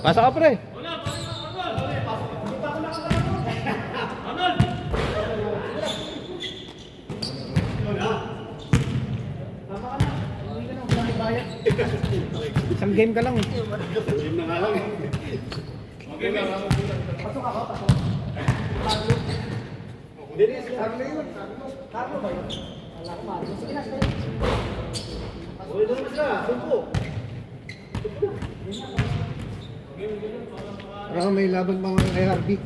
Pasok ka, pre. Isang game ka lang. Game na nga lang. Okay, pasok ako, pasok. Hindi, Carlo yun. Carlo ba yun? Wala ko Carlo. Sige na, sige. Ulit doon sila, sumpo. Parang may laban pa mga kay Harvey.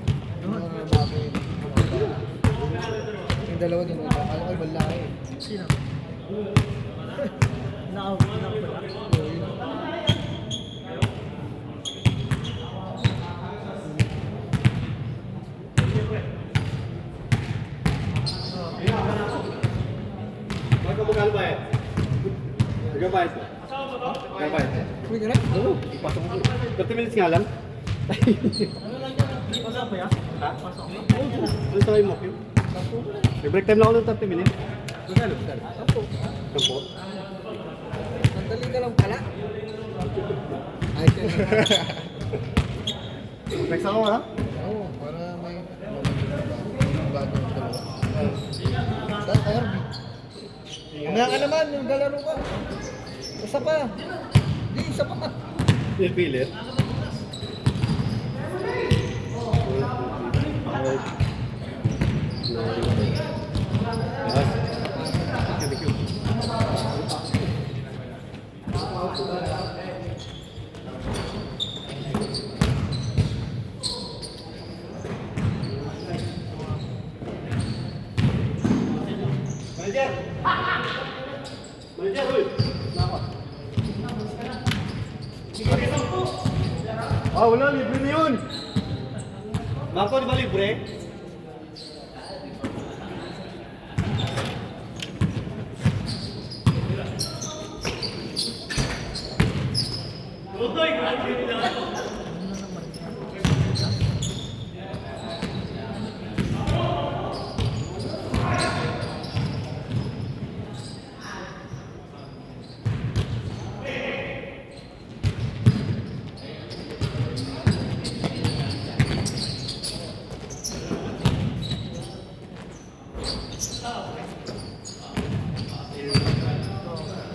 Yung dalawa din. Akala ko ibang laki. Sino? Naka pala. Magkano ba yan? Nagkabayad ko. Nagkabayad. Uy, gano'n? Oo. Ipasok ko. 30 minutes nga lang. Pasok ba yan? Ha? Pasok. Ano sa kayo mo? May break time lang ako ng 30 minutes. Magkano? Sampo. Sandali ka lang pala. Ay, Next ako ha? oo, para may bagong dalawa. Dahil kay Harvey. Mamaya ka naman, yung galaro ka. Isa pa. Hindi, isa pa. Pilit. Manager! Manager, uy! Nako. Wala, libre na yun! Marco, di ba libre?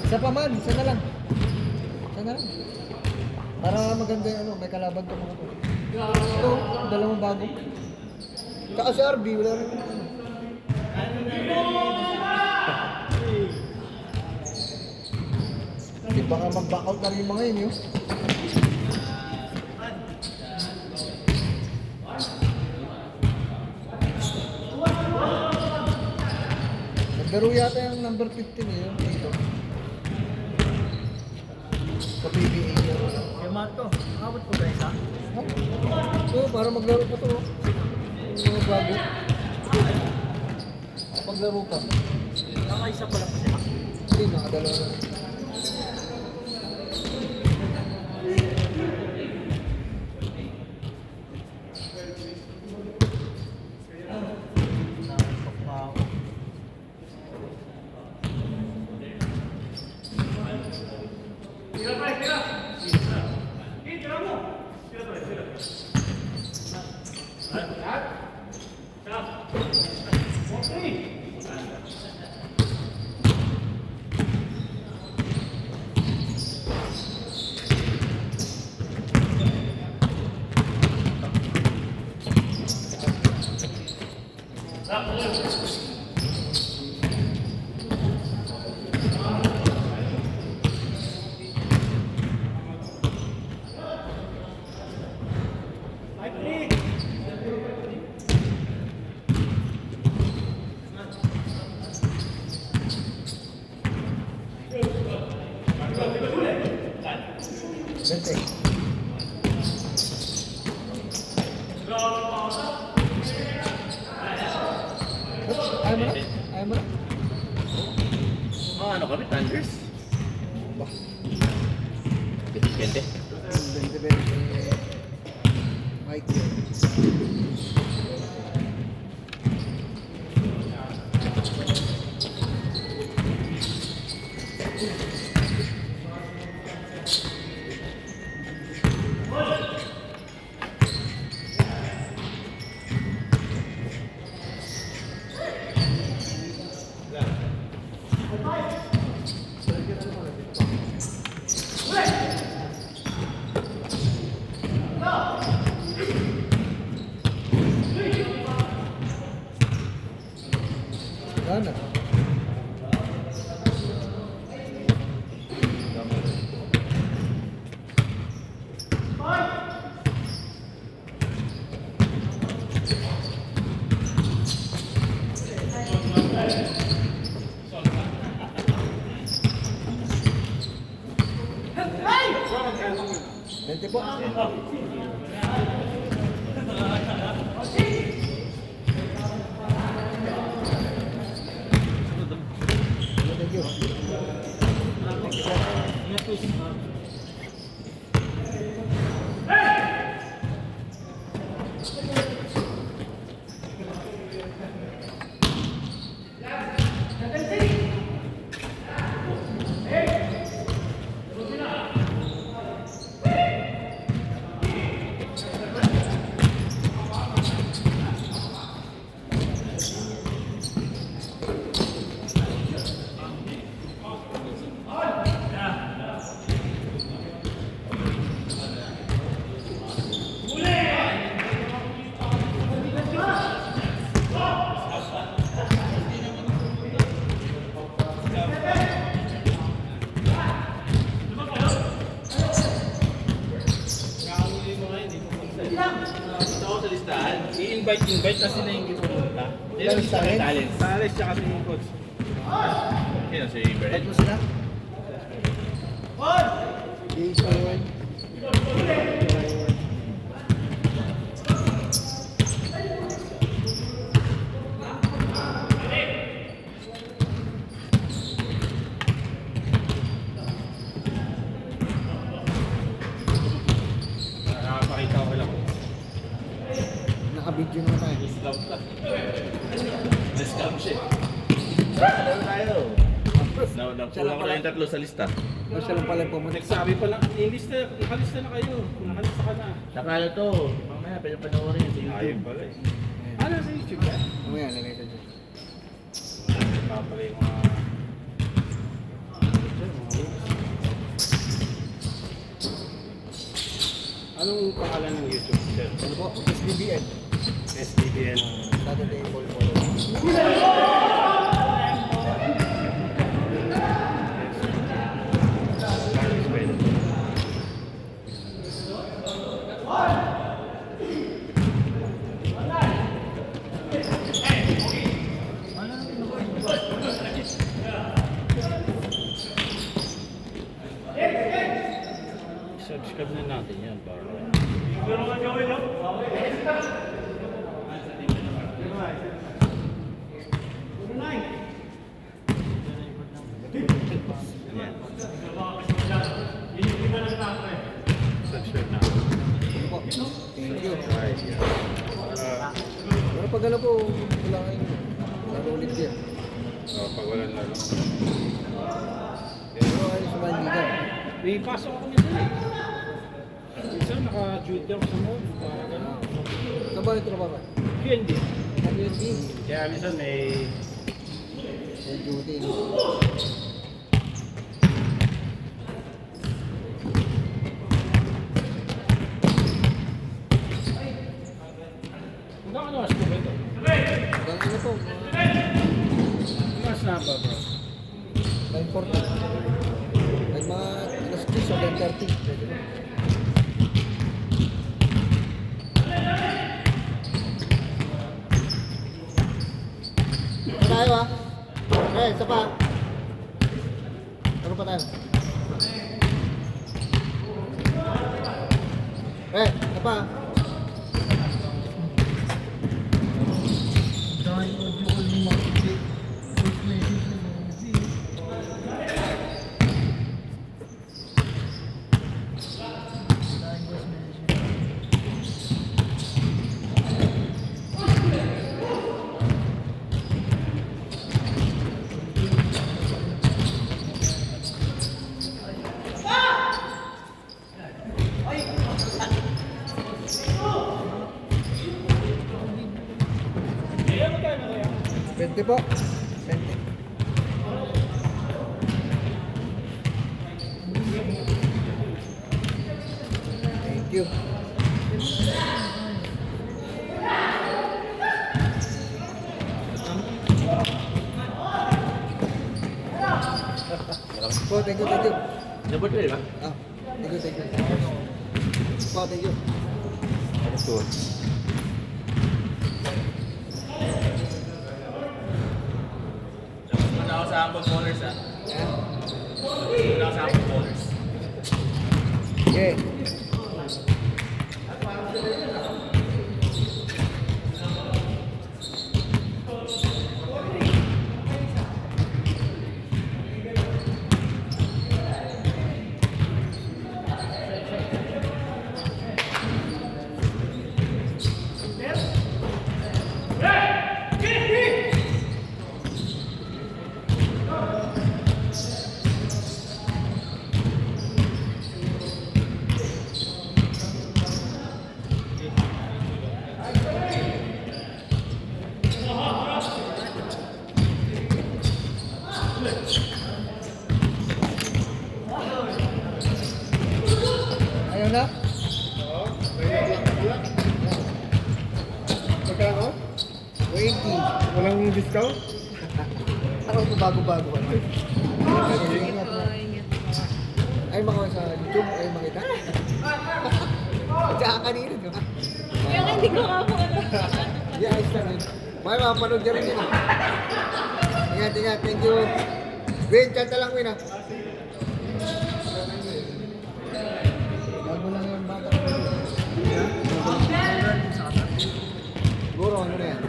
Isa pa man, isa na lang. Isa na lang. Para maganda yung ano, may kalaban to mga to. Ito, dalawang bago. Tsaka si RB, wala rin ano. Hindi pa nga mag-back out na rin yung mga yun yun. Naglaro yata yung number 15 eh, yung dito. Sa PBA yun. Yung mato. Abot ko ba isa? So, para maglaro pa to. Yung mga bago. Maglaro pa. Naka-isa pa lang pa sila. Hindi, nakadalawa na. Nakapok pa ako. Bente. Ayaw mo na? Ayaw mo na? Ano kami, Thunders? Bah, Bente. bente. Mike. 20 po. Thank you. Ingat po. I-invite na sila yung pumunta. Ilan sa akin? Sa Alex tsaka si Coach. Sino si Ba't Bert? mo sila? Jason. Nakapakita ko lang. Naka-video naman tayo. Islam ka. Discount siya. Laro tayo. Nakulang ko na yung tatlo sa lista. O siya lang pala yung pumunta. Nagsabi pa lang, nakalista na kayo. Nakalista ka na. Nakala to. Mamaya, pinapanoorin sa YouTube. Ayun pala eh. Ano sa YouTube yan? Mamaya, lalagay ko dyan. Pala yung mga... Anong pangalan ng YouTube channel? Ano po? SBBN. SBBN. Saturday Ball Follow. Subscribe na natin yan para... Yan. Subscribe na. Ano po? Thank you. Pero pag ano po, wala kayong laro ulit yan. Pag walang laro. Pero ayun sa Mandigan. May pasok ako minsan eh. Minsan naka-duty ako sa mall. Saan ba yung trabaho? PND. PND. Kaya minsan may... May duty. Hanggang ano oras po ba ito? Hanggang ano po? Hanggang oras na ba bro? 9:40. May mga alas 10 o 10:30. Ano tayo ah? Isa pa. Ano pa tayo? Isa pa. Pwede po. Pwede. Thank you. Po, thank you, thank you. Dapat rin ba? Ah, thank you, thank you. Po, thank you. Ito. Muna ako sa Ambon Ballers ah. Muna ako sa Ambon Ballers. Okay. Ayaw na? Oo. Wala. Magkano? 20. Walang discount? Ako ito bago-bago. Ingat po, ingat. Ay, makawa sa YouTube. Ay, makita. At saka kanina, di ba? Yung hindi ko nga po ano. Di, ayos lang yun. May mapanood ka rin yun. Ingat, ingat. Thank you. Win, kanta lang, Win, ha? Bago lang yung bata. Siguro, ano na yan?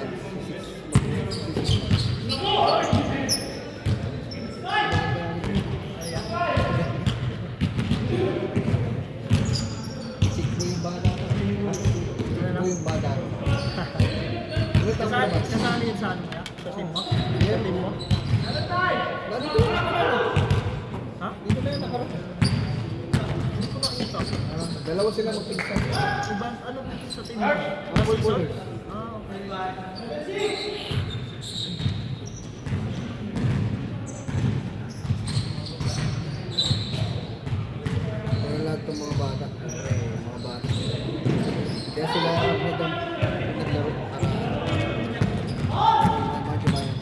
Sikbo yung bata. Sikbo yung bata. Ulit ang Kasali, labas. kasali yun sa ano kaya? Sa team mo? Yeah. Sa team mo? Dito na nakaraan. Ha? Dito na yung nakaraan. Hindi ko makita. Dalawa sila magpinsan. Ibang ano dito sa team mo? Footballers. Ah, okay. Pero lahat ng mga bata. Mga bata. Kaya sila naglaro para matibayan.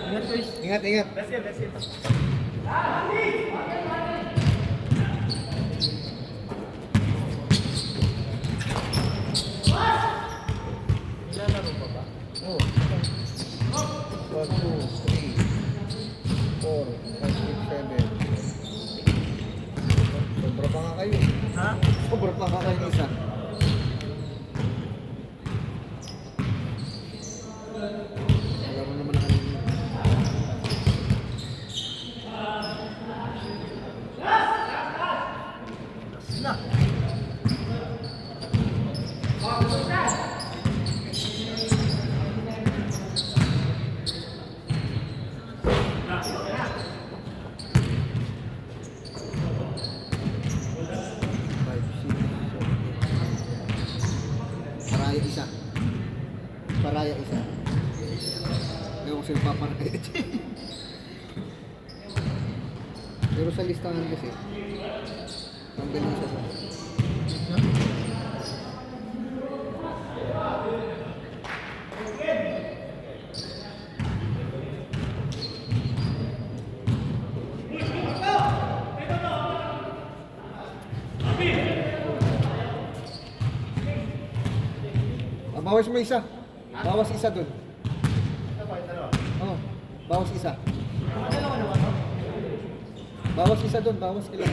Ingat guys. Ingat, ingat. Besil, besil. Nilalaro pa ba? Oh. 1, 2, 3, 4, 5, 6, 7. Sobra pa nga kayo. Ha? Sobra pa nga kayo isa. Alam mo naman na kanina. Na. Paraya isa. Paraya isa. Ewan ko sino paparaya. Pero sa listahan kasi, tanggalin siya sa... Bawas mo isa. Bawas isa dun. Oh, bawas isa. Bawas isa dun, bawas ilan.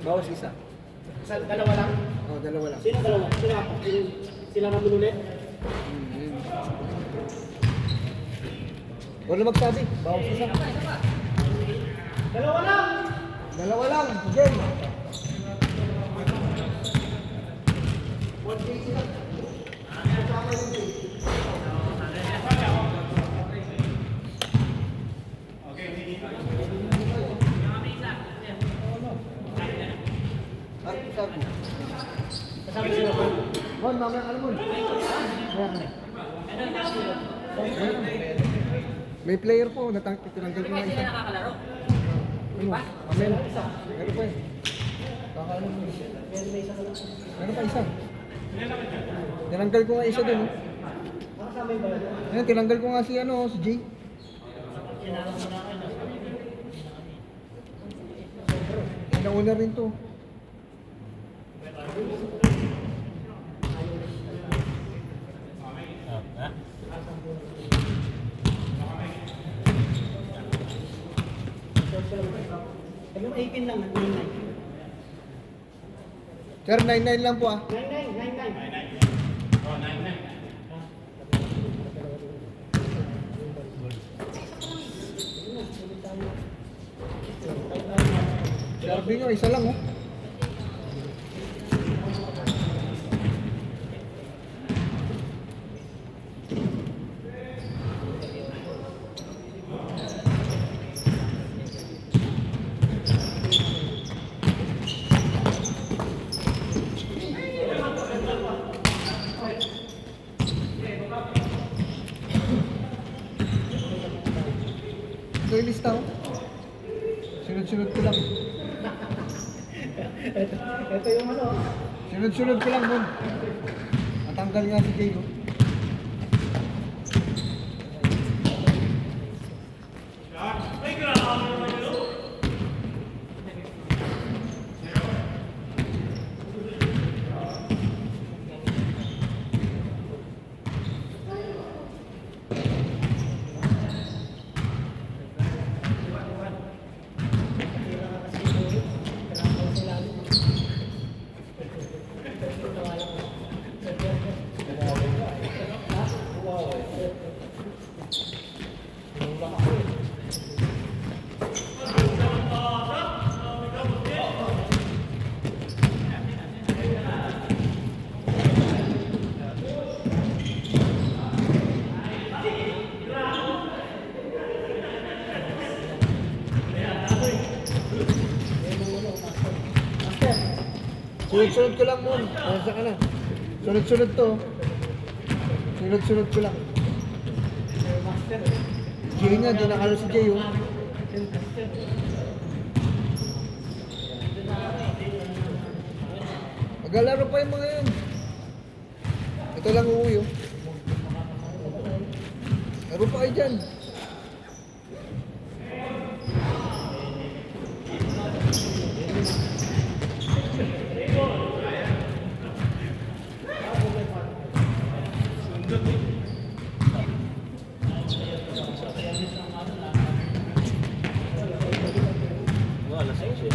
Bawas isa. Dalawa lang. Oh, dalawa lang. Sino dalawa? Sino ako? Sila na ulit? Ayun. Wala magsabi, bawas isa. Dalawa lang! Dalawa lang, game. Sabi sila po. Bon, mamaya alam mo. May player po, tinanggal ko nga isa. Ano? Amen. Meron pa eh. Kakaano mo isa. Meron pa isa. Tinanggal ko nga isa dun. Ayan, tinanggal ko nga si si Jay. Nauna rin to. Yung 18 lang, 99. Sir, 99 lang po ah. 99. Sabi nyo, isa lang oh. Ito yung lista oh. Sunod-sunod ko lang. Ito yung ano. Sunod-sunod ko lang Bon. Natanggal nga si Jay oh. Sunod-sunod ko lang Mon. Nasa ka na. Sunod-sunod to. Sunod-sunod ko lang. Jay nga, di nakalo si Jay oh. Maglalaro pa yung mga yan. Ito lang uuwi oh. Laro pa kayo dyan. Alas 11.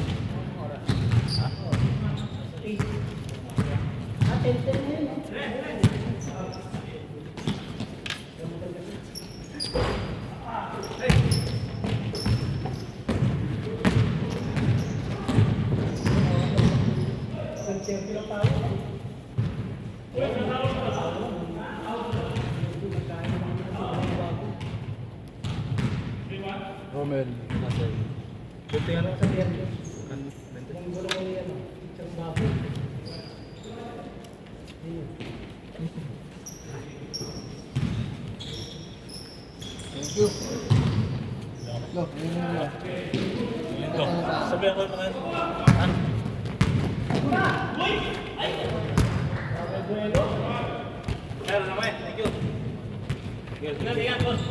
Romel. Buti nga lang sa diyan. Thank you. Look, yun yun lang. Sabihan ko yung mga Meron naman, thank you. Ingat, boss.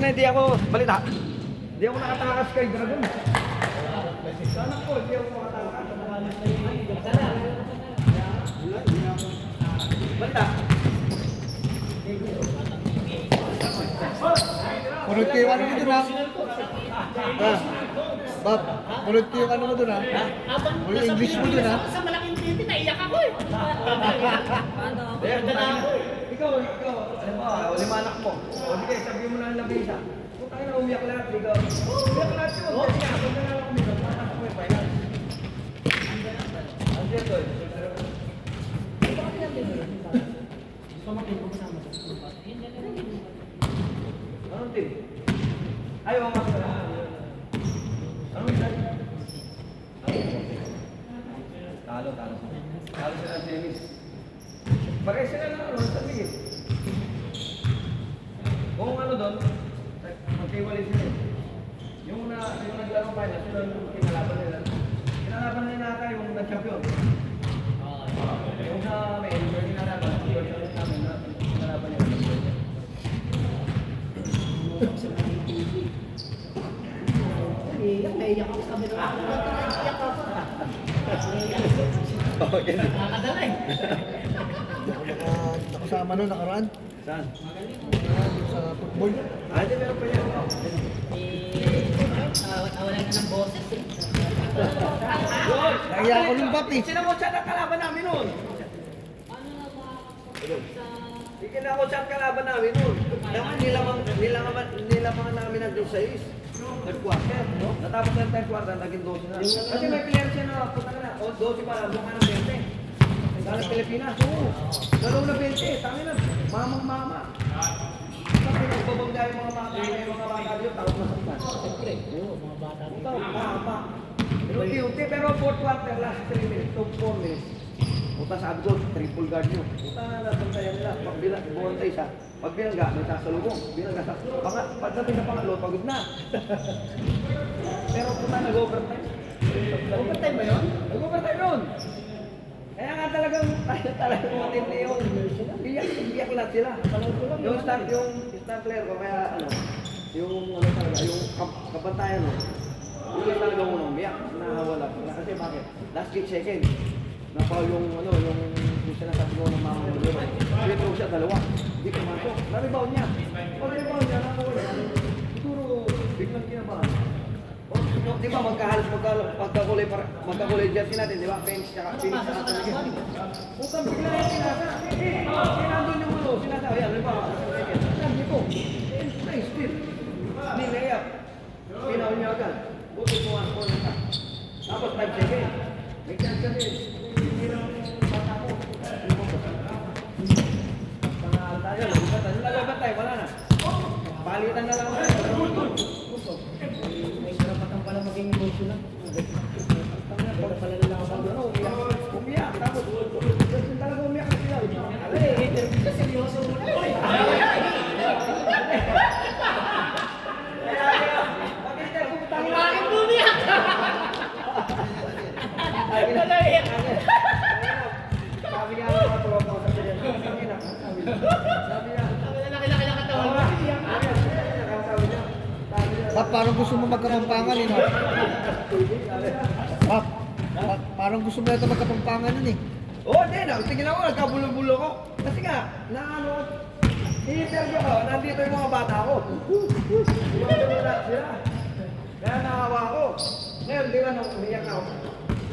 Tangin na, hindi ako, balita. Hindi ako nakatakas kay Dragon. Sana po, hindi ako nakatakas. Balita. Punod ko yung ano mo dun ha. Ha? Bob, punod ko yung ano mo dun ha. Yung English mo dun ha. Sa malaking titi, naiyak ako eh. Ikaw, ano ba, lima anak mo. O sige, sabihin mo na ang labisa. Kung tayo na umiyak lahat, ikaw. Umiyak lahat yun. Kasi nga, kung na lang umiyak, matakas mo yung finance. Ang dito eh. Anong team? Ayaw nga. Anong team? Talo. Talo sila sa semis. Pareho sila na ano, sa ligid. Kung ano doon, magkiwalay sila. Yung naglarong final, sila yung kinalaban nila. Kinalaban nila nata yung nag-champion. Yung sa may yung kinalaban, yung namin na kinalaban nila. Naiyak ako sa kabila. Naiyak ako. Okay. Nakakadala eh. Hindi ako nakasama nun, nakaraan. Saan? Nakaraan sa football. Di meron pa yan. Wala na ng boses eh. Naiya ako nung Bob eh. Sino mo siya ng kalaban namin nun? Ikinako siya ang kalaban namin nun. Naman nilamangan namin ng 2-6. Third quarter, no? Natapos ng third quarter, naging 12 na. Kasi may player siya na, puta ka na, o 12 pa lang, mukha ng 20. Galing Pilipinas, oo. Lalo na 20, tangin na, mamang-mama. Kasi nagbabangga yung mga bata, yung mga bata dito, takot masaktan. Siyempre, mga bata dito. Tama. Pero fourth quarter, last 3 minutes, top 4 minutes. Puta sabi ko, triple guard nyo. Puta na nabantayan nila. Buwan tayo isa. Pag binangga, may sasalubong. Binangga sa... Pagdating sa pangatlo, pagod na. Pero puta, nag-overtime. Overtime ba yun? Nag-overtime yun. Kaya nga talagang matindi yung... Iyak lahat sila. Yung start player ko, kaya ano, yung ano talaga, yung kabantayan no. Yung talaga unang umiyak. Nakawala. Kasi bakit? Last kick second. Napaw yung ano, yung sinasabi ko ng mga mga free throw siya, dalawa. Hindi pumasok. Na-rebound niya. Rebound niya, nakawala. Siguro, biglang kinabahan. Di ba magkakulay jersey natin, di ba? Phoenix tsaka Tumigil. Putang bigla yung sinasa. Sinandun yung ano, sinasa. Ayan, di ba? Sabi ko, nice steal. Hindi layup. Pinaw niya agad. Buti po ang corner ka. Tapos 5 seconds. May chance ka din. Hindi lang bata mo. Pangaal tayo, lagbatan tayo, wala na. Palitan na lang tayo. May karapatan pala maging emotional. Pag pala nila ako ano, Umiyak. Tapos, talaga umiyak na sila. interview ka seryoso mo na. Bakit bumiyak? Sabi niya mga tropa ko sa kanya. Sabi niya. Sabi na laki-laki lang katawan mo. Sabi niya. Bob, parang gusto mo magkapampangan eh. No? Bob, parang gusto mo yata magkapampangan nun eh. Oo, hindi na. Tingin ako, nagkabulo-bulo ko. Kasi nga, naano, i-interview ko, nandito yung mga bata ko. Wala sila. Kaya nakawa ako. Ngayon, di ba, nung umiyak ako.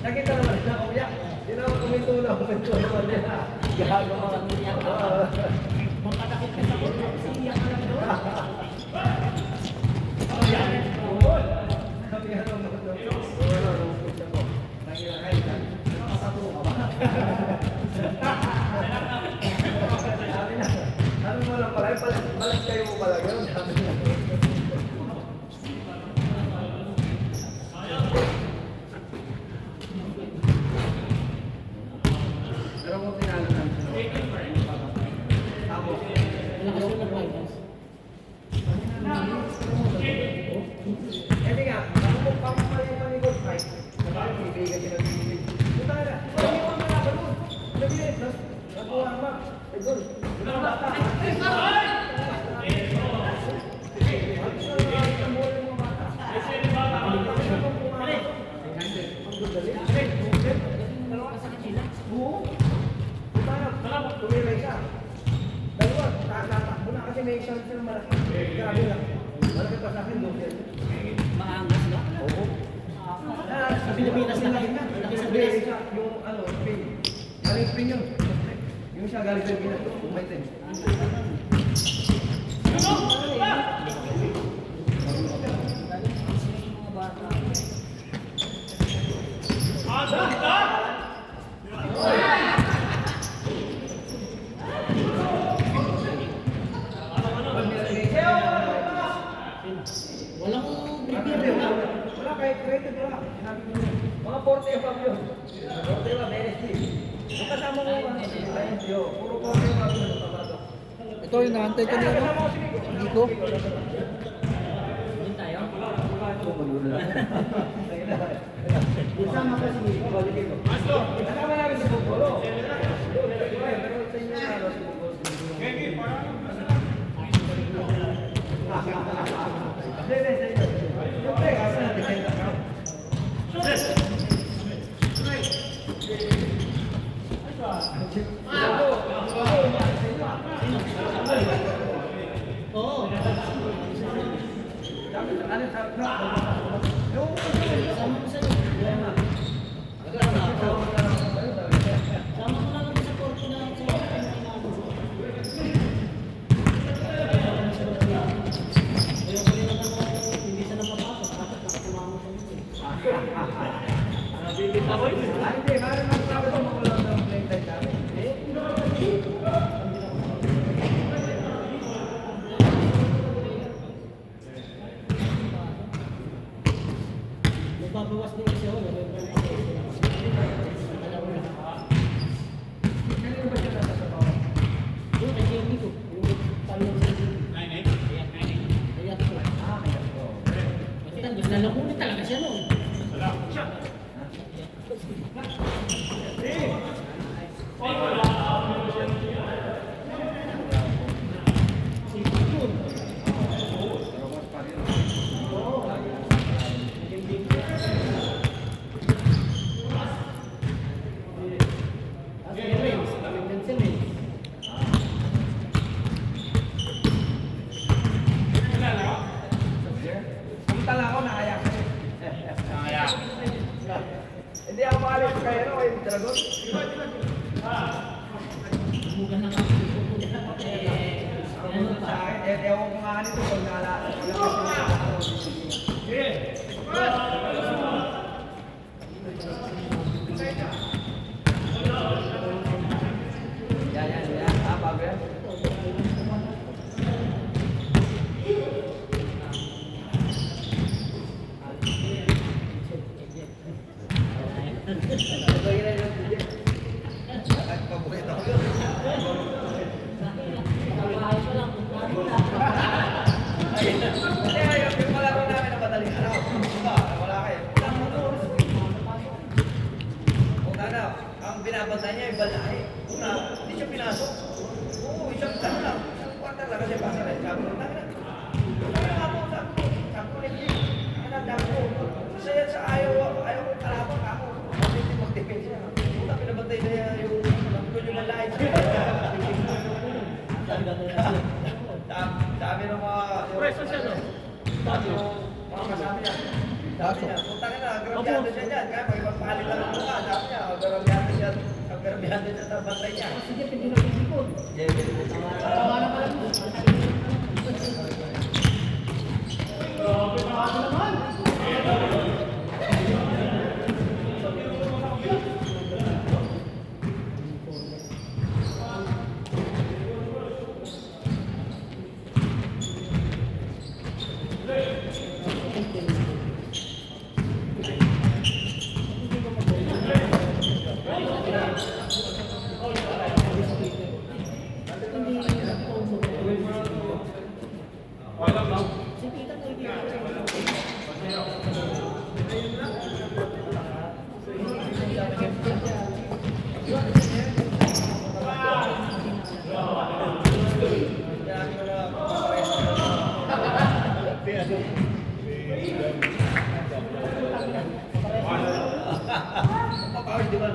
Nakita naman na umiyak. Di na ako kumitula naman nila. Gago ako. Makatakot ka sa kulo. Siyak ka lang doon. Sabi nga nung pusa ko. Nakilakay ka. Nakasako ka ba? Sabi na, sabi mo lang pala, balas kayo mo pala. Ganun, sabi niya. Pero kung tinalo namin sila, tapos, Malakas yung nag-finals. hindi nga, kung pamamali pa ni Coach Mike, sabi ko, ibigan siya nag-ibig. Punta na, hindi mo ang malaban mo. Nag-ibig, nakuha ba? Ay, gol. Wala bata. natatakbo na kasi may isang sila malaki. Grabe lang. Malaki pa sa akin, doon. Maangas na. Oo. Sa Pilipinas na laki na. Laki sa Pilipinas. Yung ano, Spain. Galing Spain yun. Yung siya galing Pilipinas, umaitin. Walang Hindi, wala kahit creative wala. Sinabi ko yun. Mga 40 above yun. 40 above, NSG. Yung kasama mo ba? Ayun, yun. Puro 40 above yun. Ito yung naantay ko nila. Hindi ko. Hindi tayo. Kasama ka si Nico, balikin mo. Kasama namin si Bukolo. Pero sa inyo na, si Bukolo. Hindi, sa inyo. Siyempre, kasi natin ka. Oo. Sama ko sa iyo. Sama ko lang sa korte na sa hindi siya napapasok. Dapat nakatumama sa iyo. Hindi, meron lang sabi ko makulang ng plane time namin. Magbabawas din kasi ako. Kanino ba siya nasa bawah? Yung kay Jamie ko. Yung palo sa kaya ko. Kaya ko. Basta gusto na lamunin talaga siya noon. Punta lang ako, nakaya ko. Hindi ako maalis kay ano, kay Dragon. Bukan na kami. Sa akin, ewan ko nga nito, pag naalala. Yan. Bago yan. Ito yun lang yung video. At paborito ko yun. Hindi, yung palaro namin na madaling araw. Wala kayo. Kung ano, ang binabantay niya yung balay. Una, hindi siya pinasok. Oo, isang quarter lang kasi pasa rin. Sabi ko, sakto rin. Anak ko. Isa yan sa ayaw ko kalabang ako. Kasi hindi mag-defense siya. Una, pinabantay niya yung malay. Sabi ng mga... Preso siya, no? Sabi ng mga kasama niya. Sabi niya, punta ka na, grabyado siya dyan. Kaya may magpalit lang ang mukha. Sabi niya, grabyado siya sa bantay niya. Sige, pwede na pipikon. Tama na pala mo. Papawis, di ba?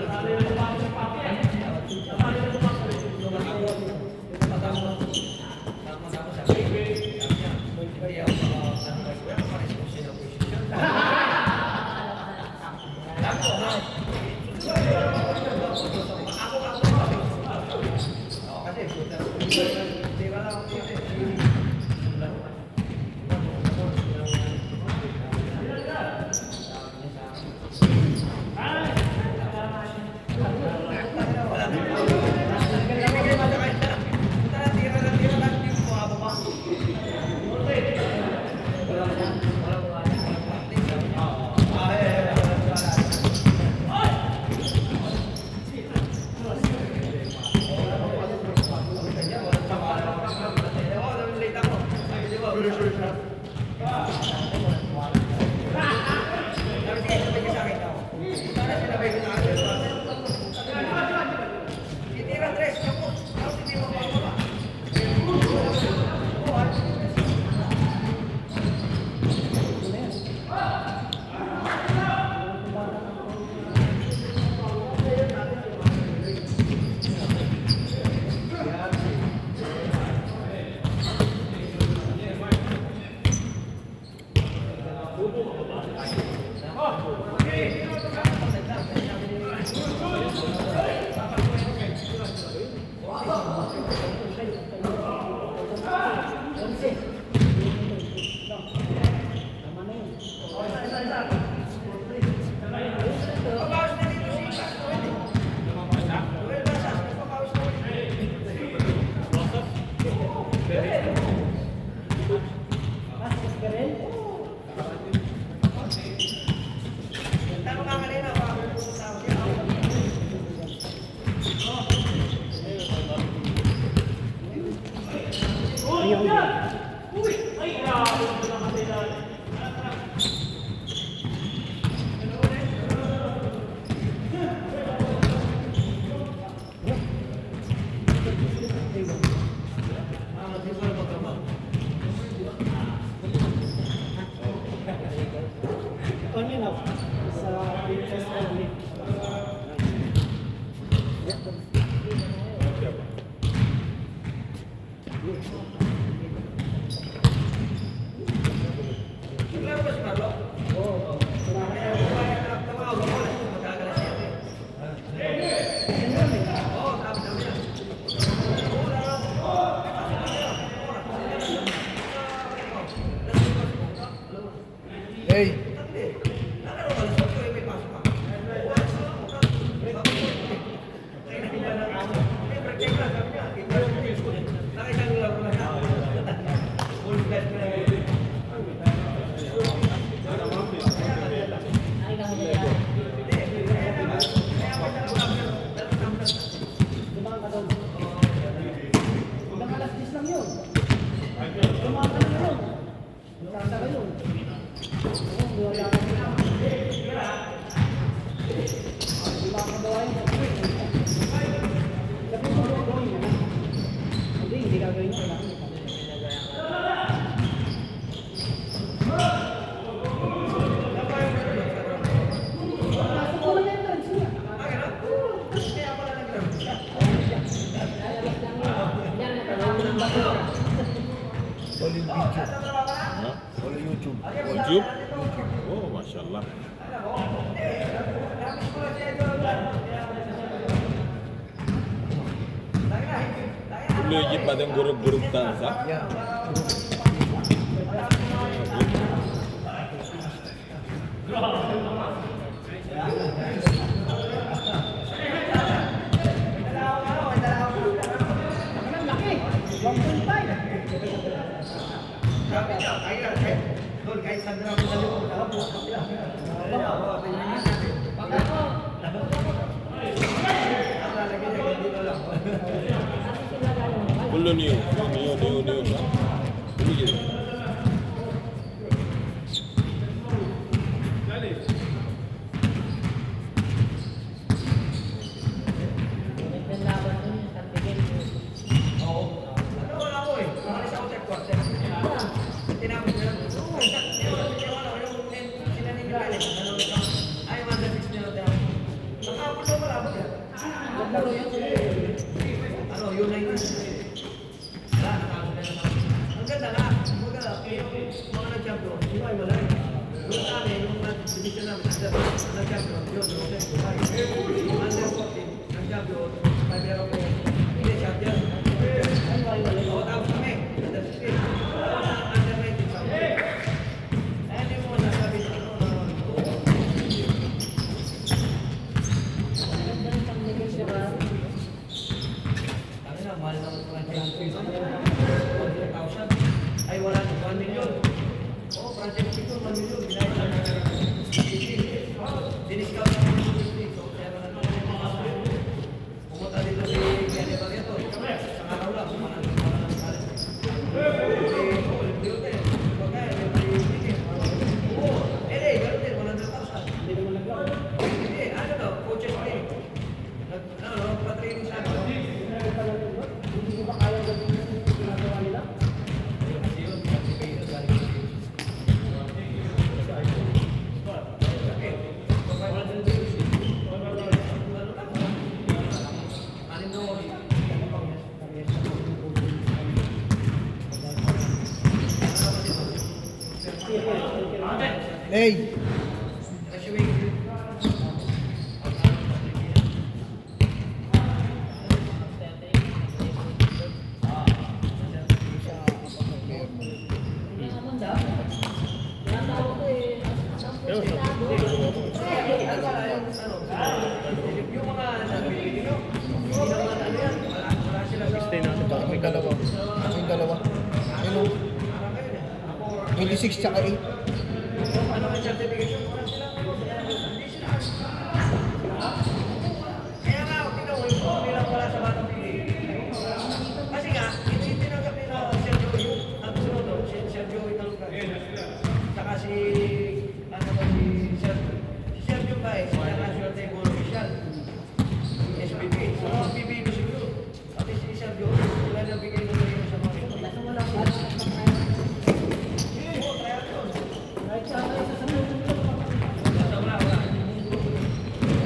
Sabi mo, gawin mo na. Hindi gagawin mo. Kailangan mo. Pasok ko na yung drugs niya. Yan, nakalaman ng bato. All in video. Ha? All in YouTube. YouTube? Oh, mashallah. Legit ba yung gurug-gurug ta sa? Yeah. Ang laki. 1.5. Kullo niyo. Niyo siya. Legit. Ang ganda na. Mga nag-champion, di ba wala eh. Yung sa amin, yung division namin, nag-champion, yun, under 14, nag-champion, 5 year old, hindi, champion. Oo, tapos kami, under 16, under 19, champion. Ayan yung mga nasabi sa mahal ng franchise fee. 100,000. Ay, wala. 1 million. Oo, franchise fee ko, 1 million. Binayad lang ng diniscount ng mga district. So, kaya wala naman yung mga pumunta dito si Kenny Barreto. Sa araw lang, kumanan ng kalit. Ganun din, 100,000. Hindi naman naglaw. Hindi, ano daw, coaches training. Pa-training sa akin. Hindi ko ba kaya gawin yung ginagawa nila? Hey! Yung mga nabili nyo, hindi naman ano yan, wala sila sa... May dalawa. May dalawa. Ayun o. 26 tsaka 8. Ano ang certification? Wala sila. Hindi sila. Kaya nga, tingnan mo, yung nilang wala sa batang pili. Kasi nga, hindi tinanggap nila Sergio yung ang sunod doon, si Sergio Italugan. Saka si, ano ba si Sergio? Si Sergio ba eh, International Table Official. SPP. So, SPP ko siguro. Pati si Sergio, wala na bigay ng rin sa mga ito. Wala ko. Kahit sa akin, sa sabi ko nila Basta wala, wala.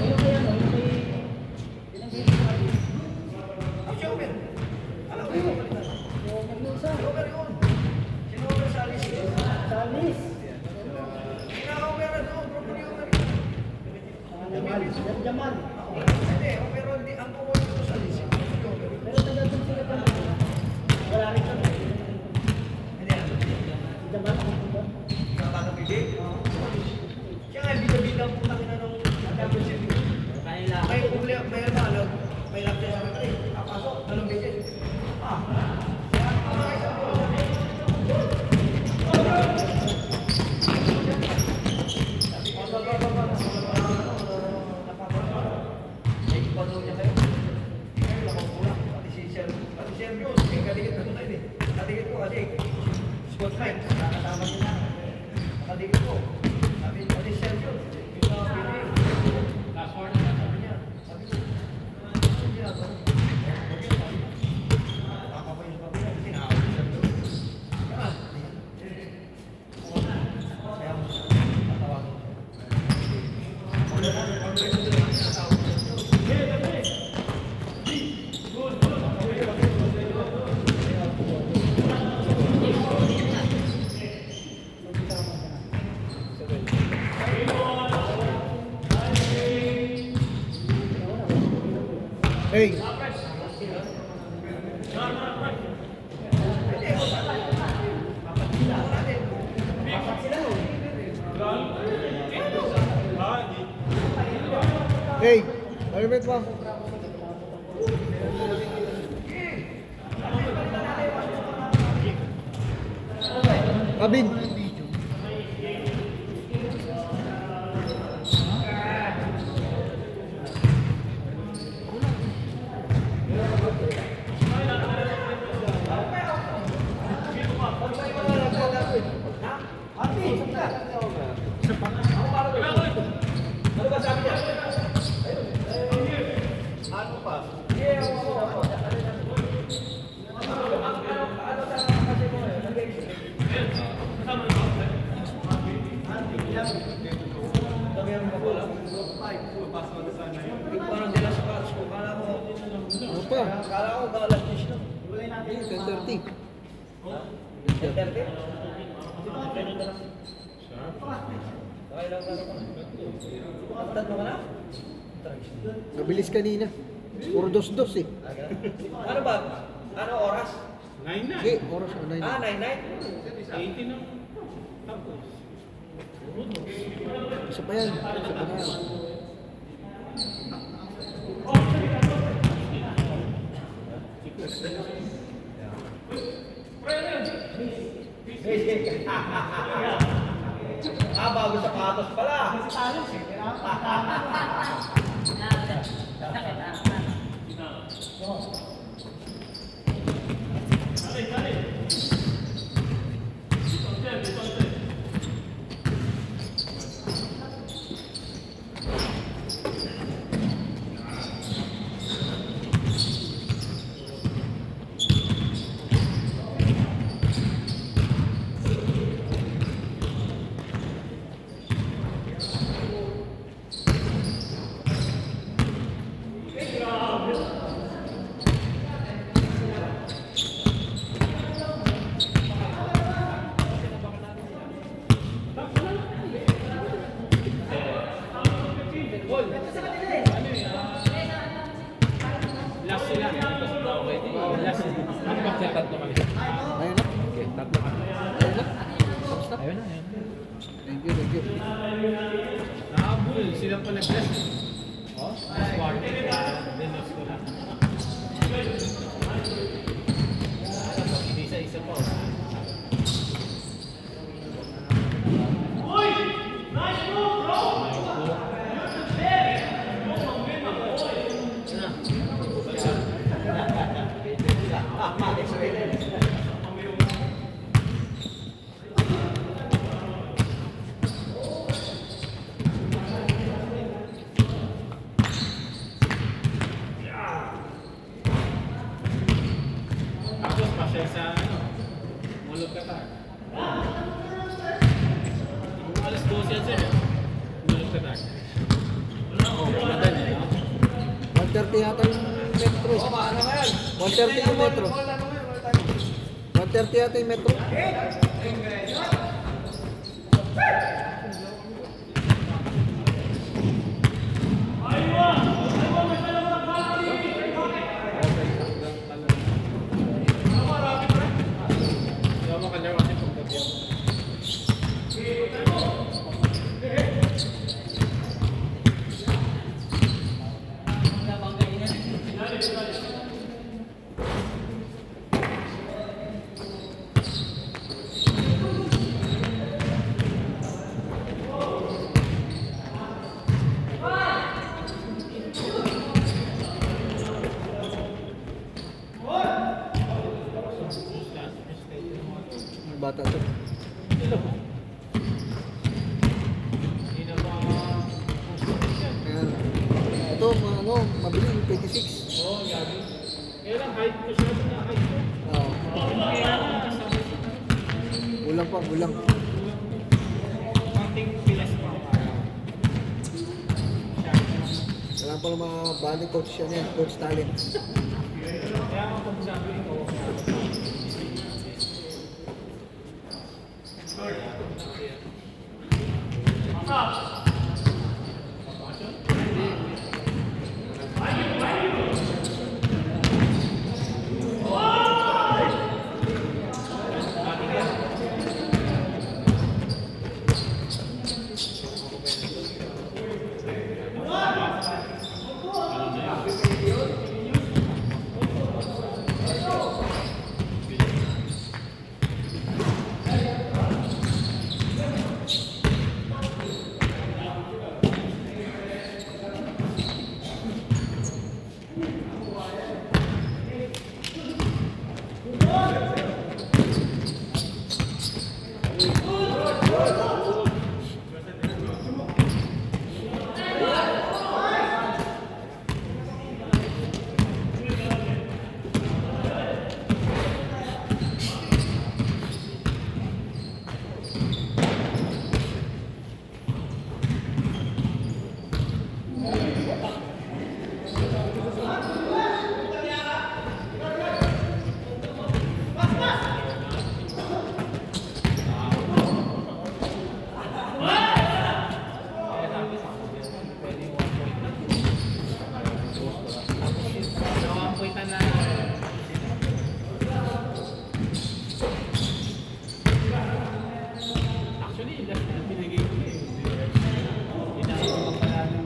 Ayun kaya, no? Yung may pinag-ibig ko kayo. Ang Xiaomi. Alam mo yung palitan. Yung nag-iusa. Over yun. Sino-over sa alis yun? Sa alis. Pinaka-over na doon. Properly over. Jamal. Jamal. Hindi, pero hindi. Ang over dito sa alis. Over. Pero taga-doon sila Jamal. Wala rin kami. Hindi, ano? Si Jamal, ano ba? Sa batang pili? Siya nga, bida-bida ang putang ina ng championship. May problema, may ano, may laptop sa mga papasok, dalawang beses. Kaya ang mga isang Hey. Hey, helmet mo. Kabin. Ano ba sabi niya? Ano pa? Parang dila sa patch ko. Kala ko galas niya siya. 10:30. 10:30? Okay lang ka. Tatlo ka na? Nabilis kanina. Puro dos-dos eh. Ano ba? Ano oras? Sige, oras na 9. Ah, 9-9? Isa pa yan. Isa pa na. Ah, bago sapatos pala. Last sila. Last sila. Ano ba siya tatlo kami? Ayun na. Okay, tatlo kami. Ayun na. Tapos na. Ayun na, ayun. Thank you, thank you. Nakabul, sila pa nag-bless. Oh, sword. Dinos ko lang. Isa-isa pa. Tapos pa siya sa ano, Mulog Qatar. Alas 12 yan sir. Mulog Qatar. Oh, madali. 1:30 yata yung metro. O, ano nga yan? 1:30 yung metro. 1:30 yata yung metro. Yawa ka dyan kasi pagkakit. Yung bata to. Ayan. Ito, ano, mabili, 26. Oo, gabi. Kaya lang, height ko siya na height ko. Oo. Kaya lang, kasama siya. Kulang pa, kulang. Konting pilas pa. Kailangan pa ng mga bali coach yan yan, coach talent. Kaya ako kung sabi ko, Actually, last na binigay ko eh. Inaabang pa natin.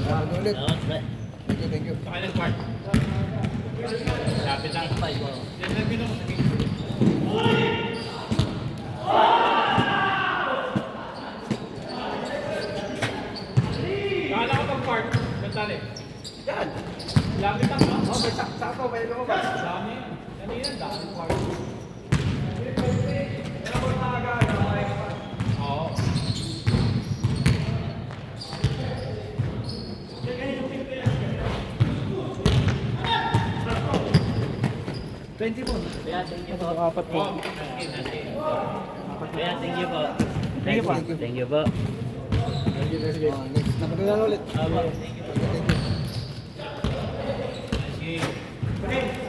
Ano ulit? Thank you, thank you. Kailan part? Lapit lang. Yan lang binom. Kala ko pag part. Bantali. Yan. Lapit lang ba? Oh, may sakto, may lumabas. Dami. Kanina, dami part. Oo. 20 mo. Kaya, thank you po. Apat po. Kaya, thank you po. Thank you po. Thank you po. Sige. Next na pagkakala ulit. Aba, thank you po. Thank you.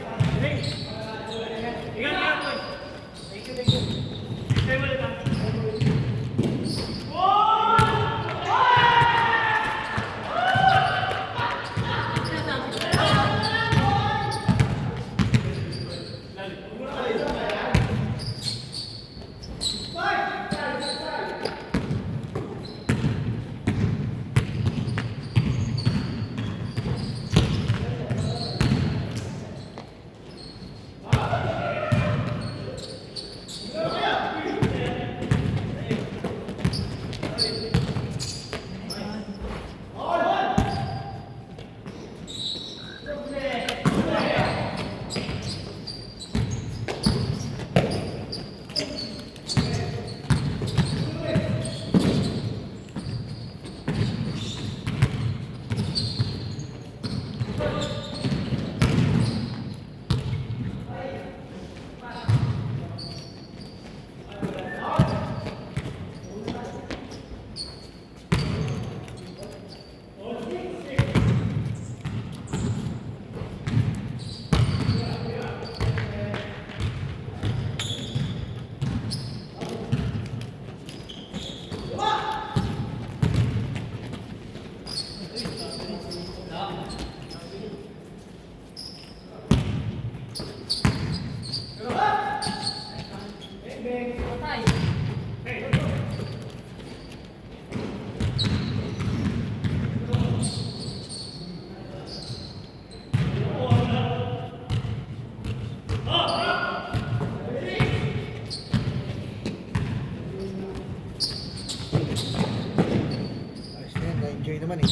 Ayos na yan, na-enjoy naman eh.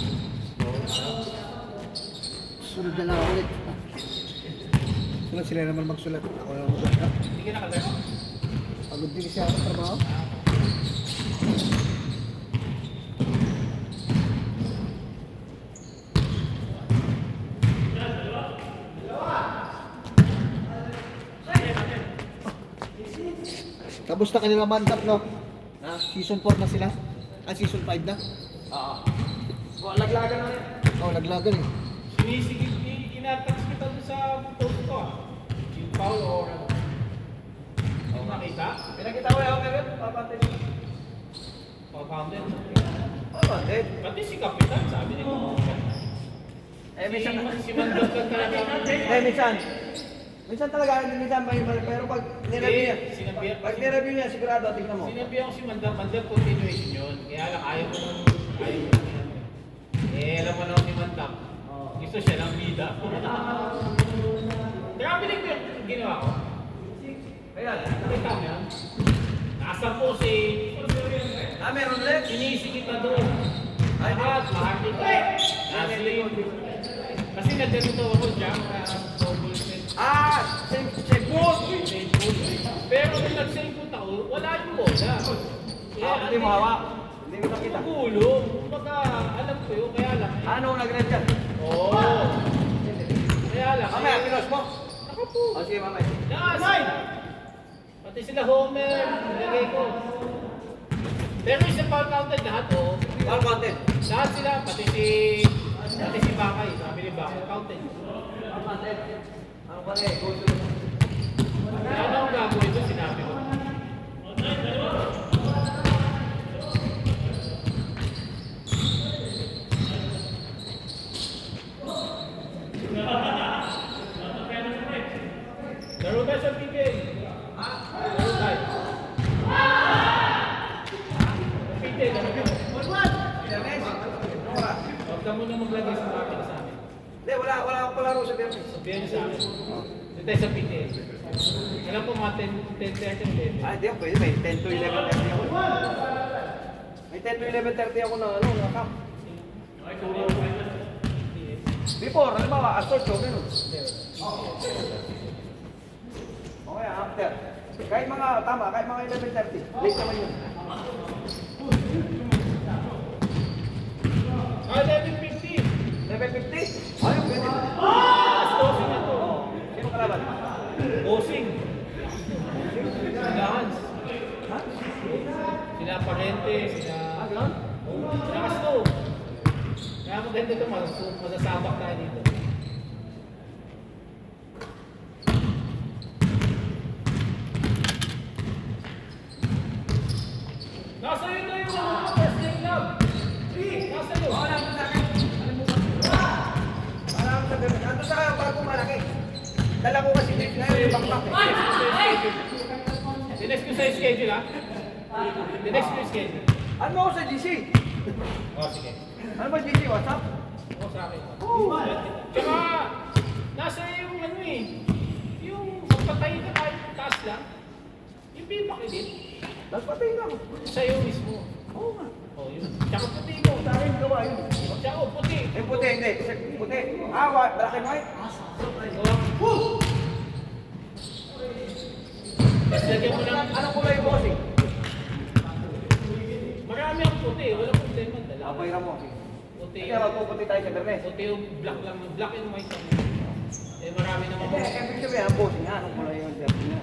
Sunod na lang ulit. Sunod sila naman magsulat. Ako na magsulat. Hindi ka nakagano? Pagod din siya sa trabaho. Tapos na kanila mantap, no? Season 4 na sila? Ah, season 5 na? Oo. Laglagan na yan. Oo, laglagan eh. Sinisigit, inatouch kita doon sa post ko ah. Yung foul or ano. Ang nakita? Pinakita ko yung kagad, papatay siya. Founded. Papatay. Pati si Kapitan, sabi ni Kapitan. Si Mandot lang talaga. Minsan talaga, minsan may mali, pero pag nireview niya, Sinabihan pag nireview niya, sigurado, tignan mo. Sinabihan ko si Mandot continuation yun. Kaya lang ayaw mo nung yan. Alam mo naman ni Mandot. Gusto siya ng bida. Kaya pinig ko yung ginawa ko. Kaya, Nakita mo yan? Nasa po si... meron ulit. Sinisi kita doon. Lahat, mahati ka. ganito ako, jump, double set. Save goal! Same goal. Pero nung nag-same foot ako, wala yung bola. Hindi mo hawak. Hindi mo nakita. Gulo. Kumbaga, alam ko yun, kaya lang. Ano nag-red dyan? Oo. Kaya lang. Mamaya, pinos mo. Ako po. O sige, mamaya. Yes! Pati sila Homer, nilagay ko. Pero isa foul counted lahat, oh. All content. Lahat sila, pati si Bakay, sabi ni Bakay, counted. All content. Ano pa rin? Goal to Kaya ano ang gagawin ko, sinabi ko. Laro ba sa PK? Laro tayo. PK, laro ba? Huwag ka muna maglagay sa akin sa amin. Hindi, wala akong palaro sa Biyernes. Sabihan niyo sa akin. Dito tayo sa PK. Alam po mga 10:30 Ah, hindi ako pwede. May 10 to 11:30 ako. May 10 to 11:30 ako na ano, na camp. Before, halimbawa, after show, ganun. Okay, after. Kahit mga, tama, kahit mga 11:30. Late naman yun. Ah, 11:50. 11:50? Ayun, pwede. Mas closing na to. Sino kalaban? Bossing. Sila Hans. Ha? Sila Parente, sila... Ganun? Sila Kasto. Kaya maganda ito, masasabak tayo dito. Nasa yun na yung first name love. Nasa yun. Alam mo sa akin. Alam mo sa ganun. Ando sa kayo bago malaki. Dala ko kasi dito ngayon yung backpack eh. Dinext ko sa schedule, ha? Dinext ko yung schedule. Ano mo ako sa GC? Oh, sige. Ano ba GC? WhatsApp? Oo, sa akin. Oo. Tsaka, nasa yung ano eh, yung pagpatay ka kahit taas lang, yung feedback edit, Tapos patay na ako. sa'yo mismo. Oo nga. Oh, yun. Tsaka puti mo. Sa akin gawa yun. Tsaka puti. Eh puti, hindi. Puti. Black and white. Oh. Tapos lagyan mo ng, Anong kulay yung bossing? marami ang puti, walang problema. Dalawa. Apoy mo. Puti Kaya magpuputi tayo sa Bernes. puti yung black lang, black and white lang. Eh, marami naman Hindi, mga ibig sabihin, ang bossing nga. Anong kulay yung jersey niya?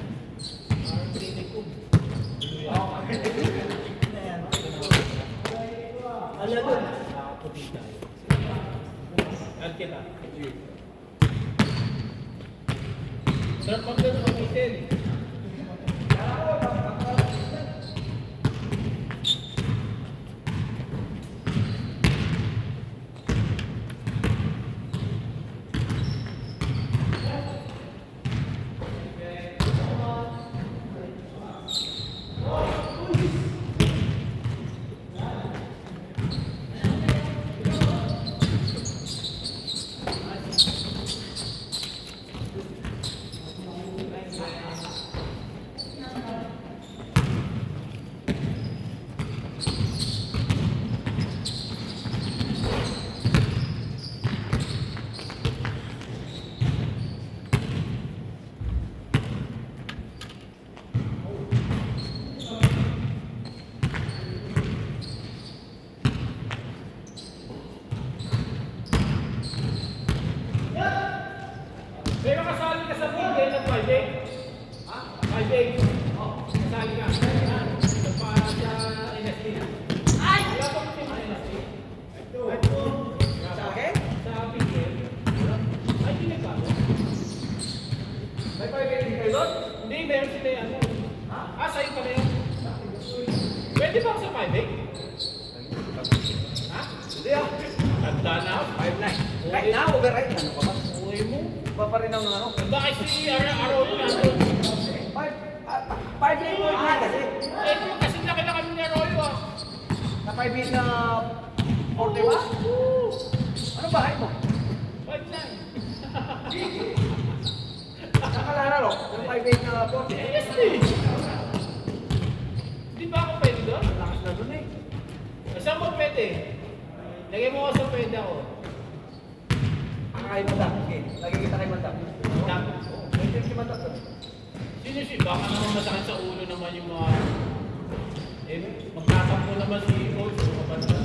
parang clinic ko. Alam mo. Puti tayo. Add kita. Sarap pag gano'n ang itin. Pero kasali ka sa bigay ng 5 days. Ha? 5 days. Kasali ka. Sa NST. Ay! Wala pa kami sa NST. Sa akin? Sa bigay. Ay, hindi ka. May pag-ibig kayo doon? Hindi, meron sila yan. Ah, sa'yo pala yun. Pwede ba ako sa 5 days? Ha? Hindi ah. Tanda na ako. 5-9. Right now, override. Ano ka ba? Uwi mo. Iba pa rin ang ano. Bakit si Arroyo nandun? 5 days mo na kasi. Eh, kung kasi laki na kami ni Arroyo ah. Na 5 days na 40 ba? Ano bahay mo? 5-9. Nakalalaro. Yung 5 days na 40. Yes, eh. Di ba ako pwede doon? Lakas na doon eh. Saan mo pwede? Lagay mo ako sa pwede ako. kay Madam. Sige, lagi kita kay Madam. Madam. May team si Madam doon. Sino si? Baka naman masakit sa ulo naman yung mga... Eh, magtatampo naman si coach. Kapag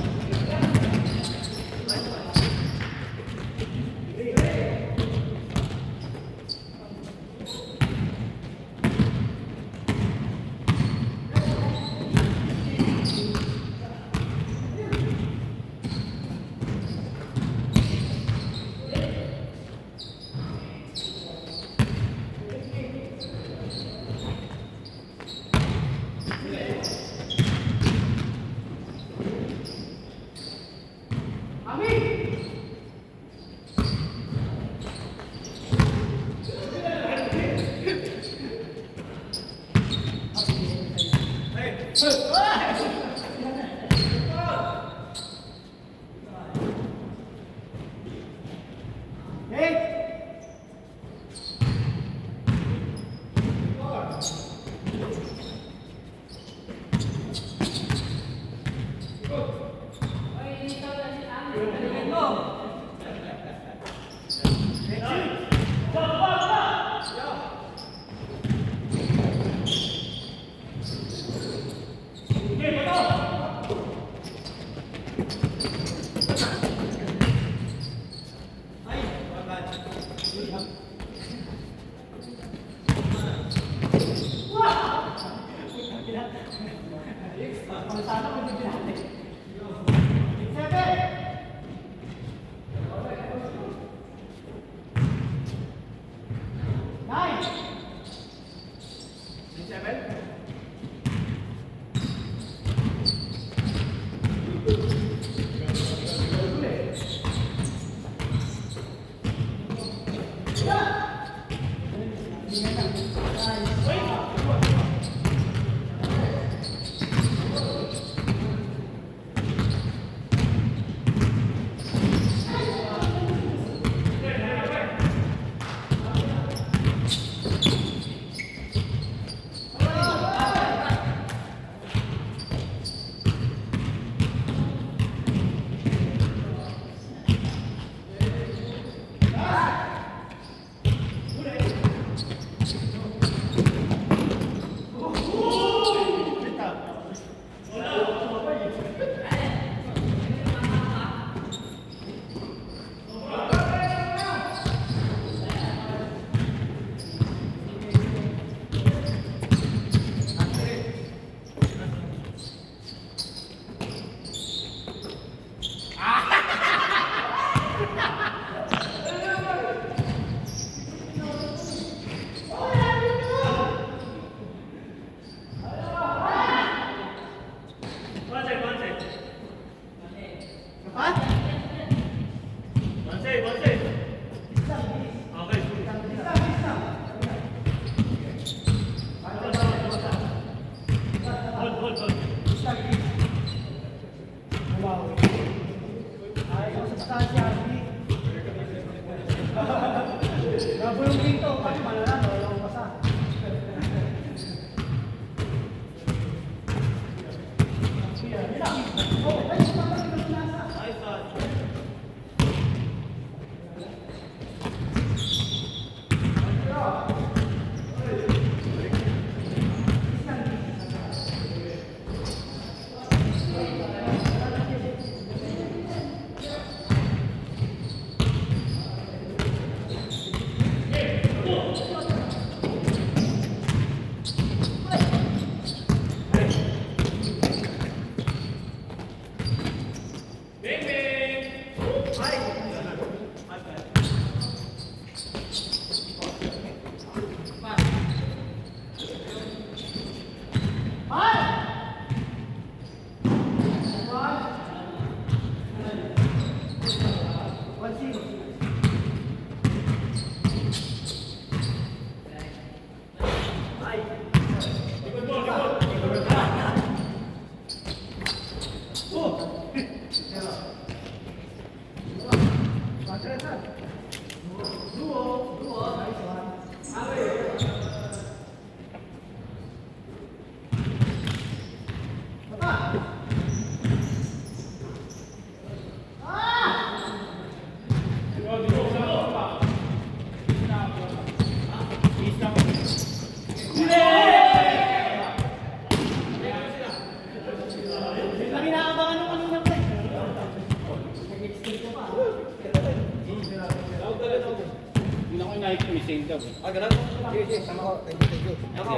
whistle daw. Ah, ganun? Sige, sige, sama ko. Oh, thank you, thank you. Ako.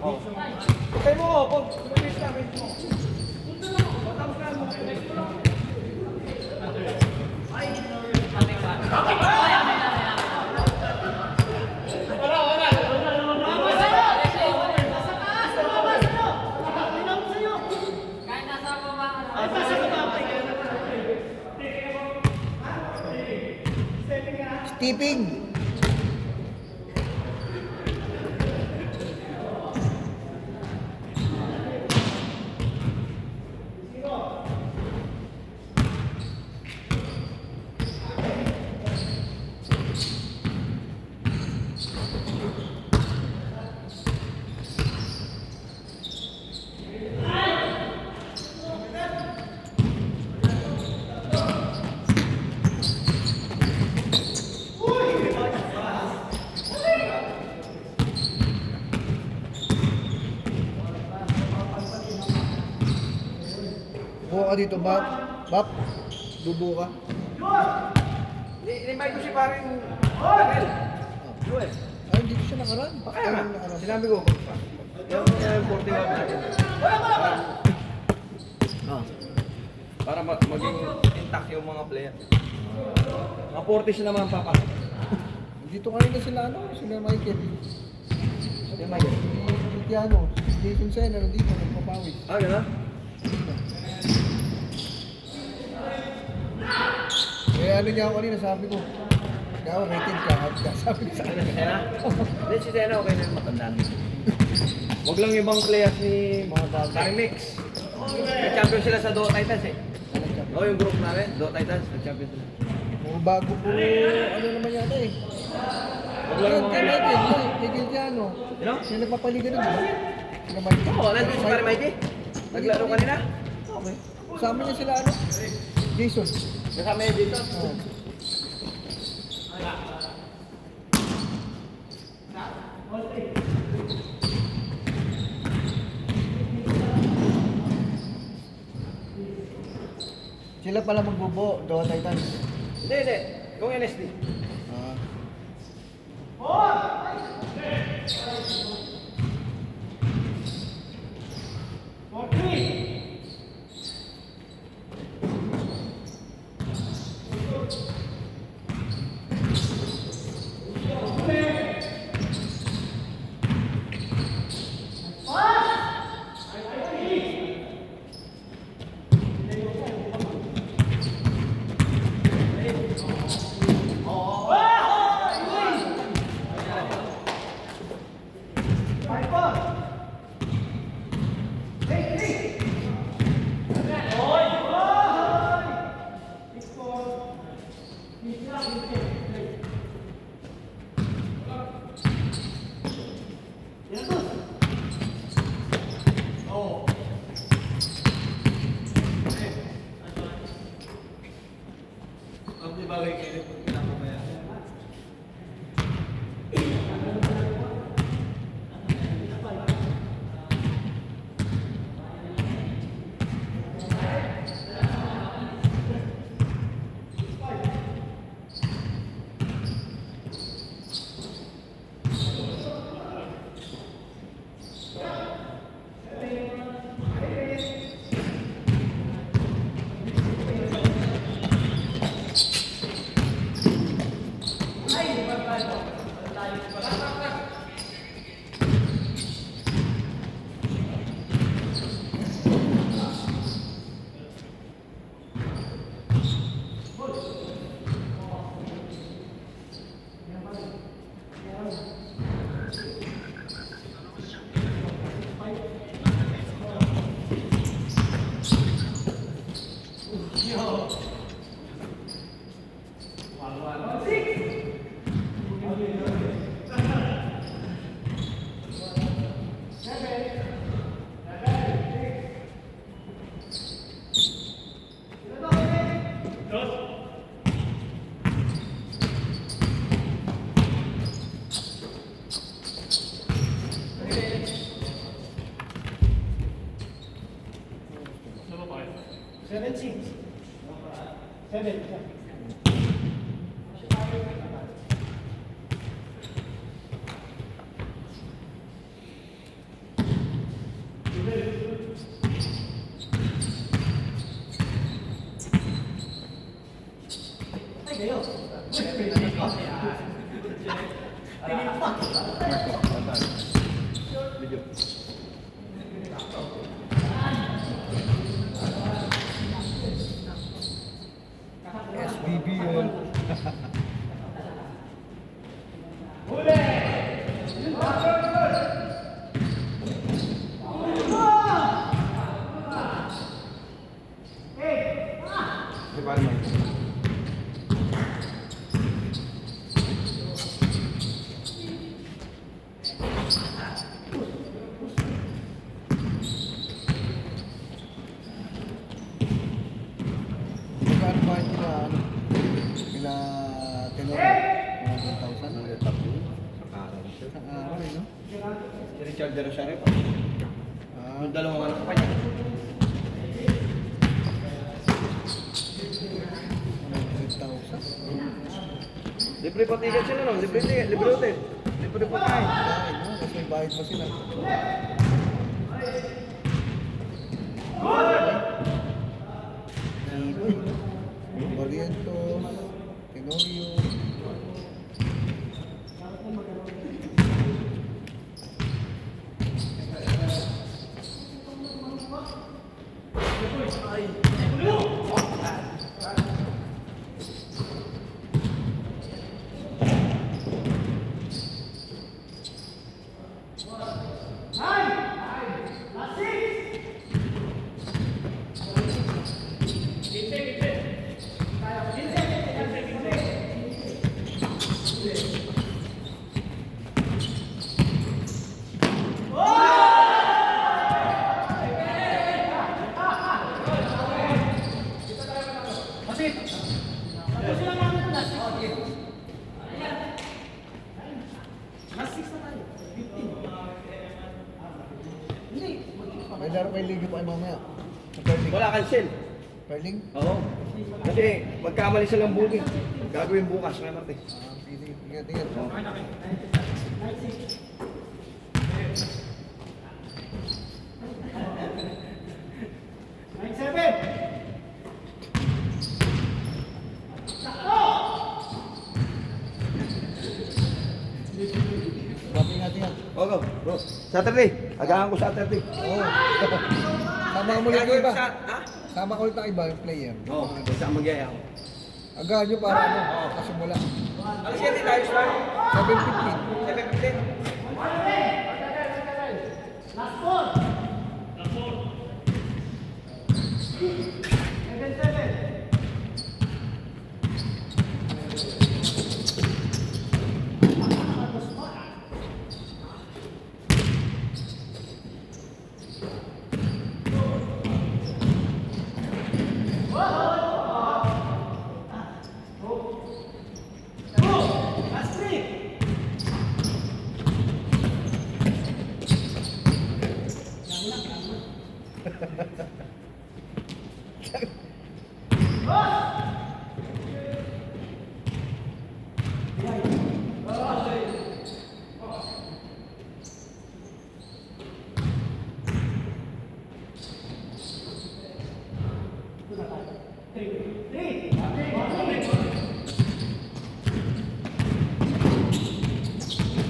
Oh. Patay mo ako. Pag lumis ka, wait mo. Patapos ka mo. Stepping. Buo ka dito, Bap. Bap. Bubuo ka. Inimay ko si paring Daniel. Joel. Ay, hindi ko siya nakaraan. Kaya nga. nakaraan. Sinabi ko. Yung 40 lang sa akin. Ah. Para maging intact yung mga player. Mga 40 naman papa. Dito kanina sila, ano, sila Michael. Sila Michael. Si Tiano, si Jason Sena, nandito, nagpapawis. Ah, gano'n? Eh, ano niya ako kanina, sabi ko, ikaw, rated ka, out ka, sabi ko sa Ano kanya. si Sena? Hindi, si Sena okay na yung matandaan. Huwag lang yung ibang player si Mga bago. Mix. Nag-champion sila sa Dota Titans eh. Nag-champion. Oo, yung group namin, Dota Titans, nag-champion sila. Puro bago, puro, ano naman yata eh. Huwag lang Ayun, yung kay mga... Michael, Michael Tiano. You know? Siya nagpapaliga nun, di ba? Sila Michael. Oo, nandun si Pare Mikey. Naglaro kanina. Okay. Kasama niya sila, ano? Jason. Kasama niya dito. Oh. Sila pala magbubo, Dota Titans. Hindi, hindi. Kung NSD. Ah. Seven. Video. SBB yun. Di ba naman? Magkano ba yung kina Tenor? Mga 1,000? Ano yung tatlo? Sa araw. Sa araw eh, no? Si Richard De Rosario pa. Ah, Yung dalawang anak pa niya. 100,000? Libre pa ticket sila no? Libre ticket, libre hotel. Libre pa tayo. Dahil, no? Kasi may bayad pa sila. Barrientos, Tenorio. May laro may liga pa kayo mamaya. Sa Perling. Wala cancel. Perling? Oo. Kasi magkamali silang booking. Gagawin bukas kaya Martes. Ah, sige. Ingat, ingat. Ba't ingat, ingat. Oo, bro. Saturday. Agahan ko Saturday. Oo. Sama mo lang yung iba. Ha? Sama ko ulit ang iba, yung player. Oo. Basta magyaya ako. Agahan nyo para ano, kasimula. Alas 7 tayo start. 7:15. 7:15.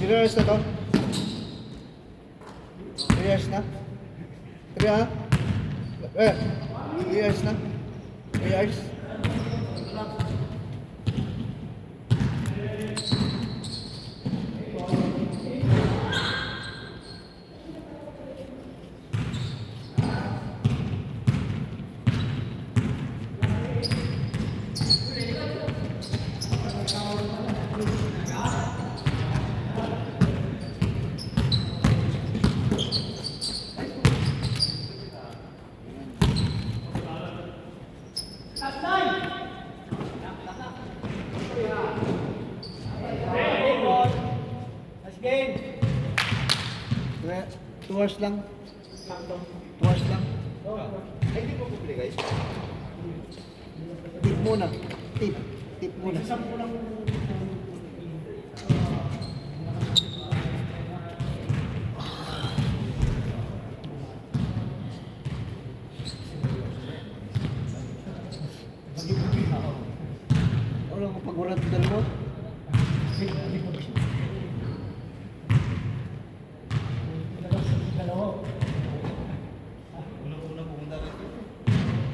Years na to? 3 years na? 3 ha? 3 years na? 3 years? Kaya, 2 hours lang. 2 hours lang. Ay, di po bumili guys. Tip muna. Tip. Tip muna. Wala ko Kurang dalawa.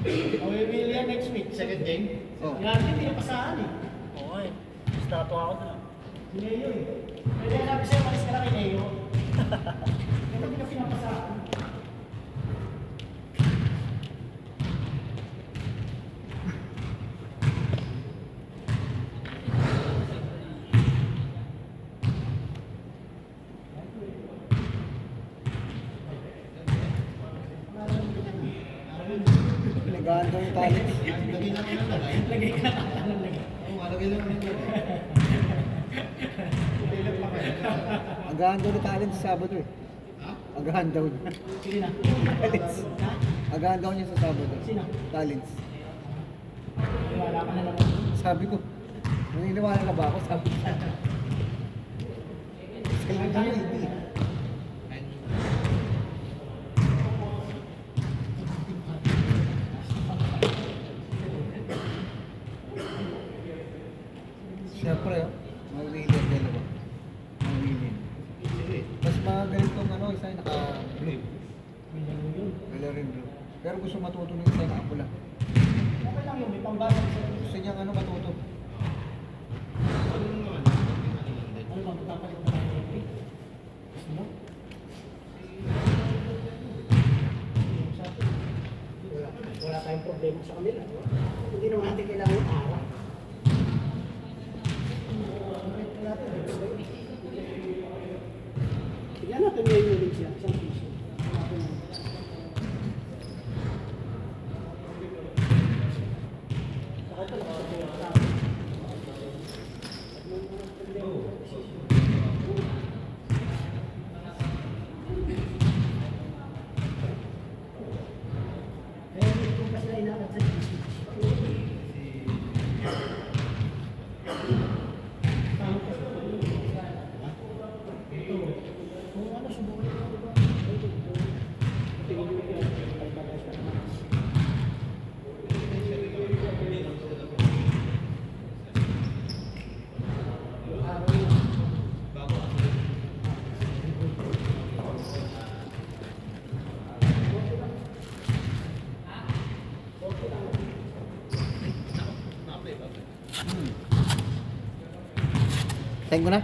Oh, we will yan next week. Second game? Oh. Yan, hindi na pasahan eh. Oo eh. Stato ako doon. Si Leo eh. Pwede nabi sa'yo, malis ka lang kay Leo. Pero hindi na pinapasahan. Nagahan daw yung talent. Lagay lang yung lagay. Lagay ka lang ng lagay. Oo, lagay lang yung lagay. Lagay lang pa kaya. Agahan daw yung talent sa Sabado eh. Agahan daw niya. Sige na. Talents. Ha? Agahan daw niya sa Sabado. Sino? Talents. Wala ka na lang. Sabi ko, naniniwala na ba ako? Sabi ko. Sabi ko, hindi. Siyempre, mawili ang dalawa. Mawili. Mas mga ganitong ano, isa yung naka-blue. Wala rin blue. Pero gusto matuto ng isa yung nakapula. Okay lang yun, may pambasa sa Gusto niyang ano matuto. ano bang papalit na tayo ng pick? Gusto mo? Wala tayong problema sa kanila. Hindi naman natin kailangan ng araw. Tignan natin ngayon ulit siya, isang piso. Saka ito, nakasabi yung tao. Eh, kung kasi na inakad sa GC. Tama ka. Ito. Kung ano, subukan ko ba? Tingin mo yun. Thank mo na.